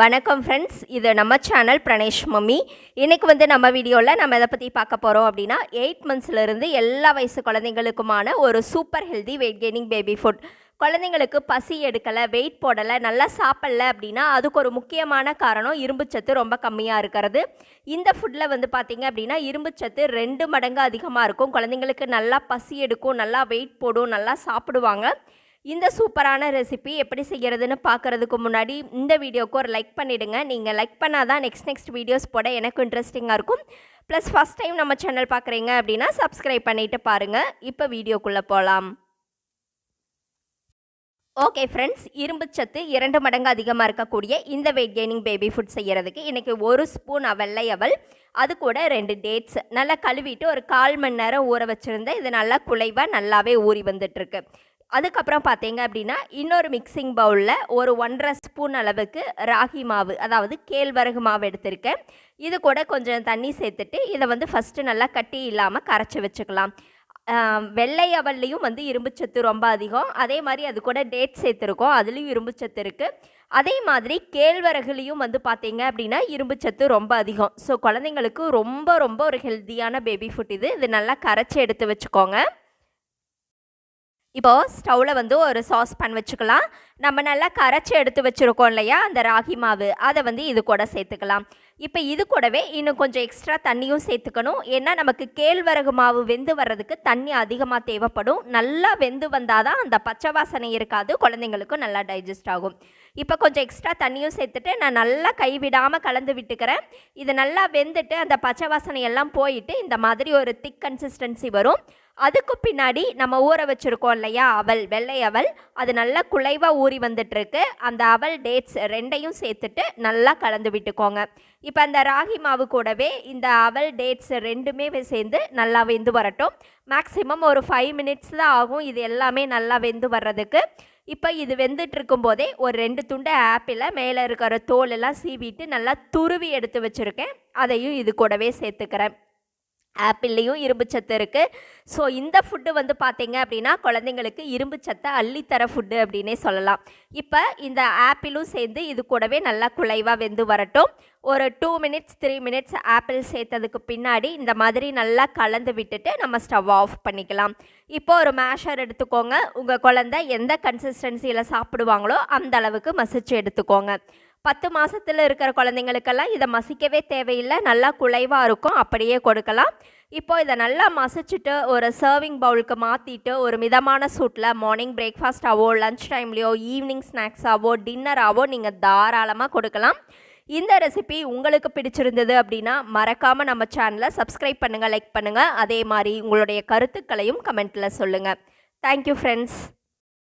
வணக்கம் ஃப்ரெண்ட்ஸ், இது நம்ம சேனல் பிரணேஷ் மம்மி. இன்றைக்கி நம்ம வீடியோவில் நம்ம எதை பற்றி பார்க்க போகிறோம் அப்படின்னா 8 மந்த்ஸ்லேருந்து எல்லா வயசு குழந்தைங்களுக்குமான ஒரு super healthy wait gaining baby food. குழந்தைங்களுக்கு பசி எடுக்கலை, வெயிட் போடலை, நல்லா சாப்பிடல அப்படின்னா அதுக்கு ஒரு முக்கியமான காரணம் இரும்புச்சத்து ரொம்ப கம்மியாக இருக்கிறது. இந்த ஃபுட்டில் பார்த்திங்க அப்படின்னா இரும்புச்சத்து 2 மடங்கு அதிகமாக இருக்கும். குழந்தைங்களுக்கு நல்லா பசி எடுக்கும், நல்லா வெயிட் போடும், நல்லா சாப்பிடுவாங்க. இந்த சூப்பரான ரெசிபி எப்படி செய்கிறதுன்னு பார்க்குறதுக்கு முன்னாடி இந்த வீடியோவுக்கு ஒரு லைக் பண்ணிவிடுங்க. நீங்கள் லைக் பண்ணால் தான் நெக்ஸ்ட் வீடியோஸ் போட எனக்கு இன்ட்ரெஸ்டிங்காக இருக்கும். ப்ளஸ் ஃபஸ்ட் டைம் நம்ம சேனல் பார்க்குறீங்க அப்படின்னா சப்ஸ்கிரைப் பண்ணிவிட்டு பாருங்கள். இப்போ வீடியோக்குள்ளே போகலாம். ஓகே ஃப்ரெண்ட்ஸ், இரும்புச்சத்து 2 மடங்கு அதிகமாக இருக்கக்கூடிய இந்த வெயிட் கெய்னிங் பேபி ஃபுட் செய்கிறதுக்கு இன்றைக்கி 1 ஸ்பூன் வெள்ளை அவல், அது கூட 2 டேட்ஸ் நல்லா கழுவிட்டு ஒரு 1/4 மணி நேரம் ஊற வச்சுருந்தேன். இது நல்லா குலைவாக நல்லாவே ஊறி வந்துட்டுருக்கு. அதுக்கப்புறம் பார்த்தீங்க அப்படின்னா இன்னொரு மிக்சிங் பவுலில் ஒரு 1.5 ஸ்பூன் அளவுக்கு ராகி மாவு, அதாவது கேழ்வரகு மாவு எடுத்திருக்கேன். இது கூட கொஞ்சம் தண்ணி சேர்த்துட்டு இதை ஃபஸ்ட்டு நல்லா கட்டி இல்லாமல் கரைச்சி வச்சுக்கலாம். வெள்ளை அவல்லையும் இரும்புச்சத்து ரொம்ப அதிகம். அதே மாதிரி அது கூட டேட் சேர்த்துருக்கோம், அதுலேயும் இரும்புச்சத்து இருக்குது. அதே மாதிரி கேழ்வரகுலேயும் பார்த்தீங்க அப்படின்னா இரும்புச்சத்து ரொம்ப அதிகம். ஸோ குழந்தைங்களுக்கு ரொம்ப ரொம்ப ஒரு ஹெல்த்தியான பேபி ஃபுட் இது நல்லா கரைச்சி எடுத்து வச்சுக்கோங்க. இப்போது ஸ்டவ்வில் ஒரு சாஸ் பேன் வச்சுக்கலாம். நம்ம நல்லா கரைச்சி எடுத்து வச்சுருக்கோம் இல்லையா அந்த ராகி மாவு, அதை இது கூட சேர்த்துக்கலாம். இப்போ இது கூடவே இன்னும் கொஞ்சம் எக்ஸ்ட்ரா தண்ணியும் சேர்த்துக்கணும். ஏன்னா நமக்கு கேழ்வரகு மாவு வெந்து வர்றதுக்கு தண்ணி அதிகமாக தேவைப்படும். நல்லா வெந்து வந்தால் தான் அந்த பச்சை வாசனை இருக்காது, குழந்தைங்களுக்கும் நல்லா டைஜஸ்ட் ஆகும். இப்போ கொஞ்சம் எக்ஸ்ட்ரா தண்ணியும் சேர்த்துட்டு நான் நல்லா கைவிடாமல் கலந்து விட்டுக்கிறேன். இது நல்லா வெந்துட்டு அந்த பச்சை வாசனை எல்லாம் போயிட்டு இந்த மாதிரி ஒரு திக் கன்சிஸ்டன்சி வரும். அதுக்கு பின்னாடி நம்ம ஊற வச்சுருக்கோம் இல்லையா அவல், வெள்ளை அவல், அது நல்லா குலைவாக ஊறி வந்துட்டுருக்கு. அந்த அவல் டேட்ஸ் 2ஐயும் சேர்த்துட்டு நல்லா கலந்து விட்டுக்கோங்க. இப்போ அந்த ராகி மாவு கூடவே இந்த அவல் டேட்ஸ் 2மே சேர்ந்து நல்லா வெந்து வரட்டும். மேக்ஸிமம் ஒரு 5 மினிட்ஸ் தான் ஆகும் இது எல்லாமே நல்லா வெந்து வர்றதுக்கு. இப்போ இது வெந்துட்டு இருக்கும்போதே ஒரு 2 துண்டு ஆப்பிளை மேலே இருக்கிற தோலெல்லாம் சீவிட்டு நல்லா துருவி எடுத்து வச்சுருக்கேன், அதையும் இது கூடவே சேர்த்துக்கிறேன். ஆப்பிள்லேயும் இரும்புச்சத்து இருக்குது. ஸோ இந்த ஃபுட்டு பார்த்தீங்க அப்படின்னா குழந்தைங்களுக்கு இரும்புச்சத்தை அள்ளித்தர ஃபுட்டு அப்படின்னே சொல்லலாம். இப்போ இந்த ஆப்பிளும் சேர்ந்து இது கூடவே நல்லா குலைவாக வெந்து வரட்டும். ஒரு 2 மினிட்ஸ் 3 மினிட்ஸ் ஆப்பிள் சேர்த்ததுக்கு பின்னாடி இந்த மாதிரி நல்லா கலந்து விட்டுட்டு நம்ம ஸ்டவ் ஆஃப் பண்ணிக்கலாம். இப்போது ஒரு மேஷர் எடுத்துக்கோங்க. உங்கள் குழந்தை எந்த கன்சிஸ்டன்சியில் சாப்பிடுவாங்களோ அந்த அளவுக்கு மசிச்சு எடுத்துக்கோங்க. 10 மாதத்தில் இருக்கிற குழந்தைங்களுக்கெல்லாம் இதை மசிக்கவே தேவையில்லை, நல்லா குலைவாக இருக்கும், அப்படியே கொடுக்கலாம். இப்போது இதை நல்லா மசிச்சுட்டு ஒரு சர்விங் பவுலுக்கு மாற்றிட்டு ஒரு மிதமான சூட்டில் மார்னிங் பிரேக்ஃபாஸ்ட்டாவோ, லன்ச் டைம்லேயோ, ஈவினிங் ஸ்நாக்ஸாவோ, டின்னராகவோ நீங்கள் தாராளமாக கொடுக்கலாம். இந்த ரெசிபி உங்களுக்கு பிடிச்சிருந்தது அப்படின்னா மறக்காமல் நம்ம சேனலை சப்ஸ்கிரைப் பண்ணுங்கள், லைக் பண்ணுங்கள். அதே மாதிரி உங்களுடைய கருத்துக்களையும் கமெண்ட்டில் சொல்லுங்கள். Thank you friends.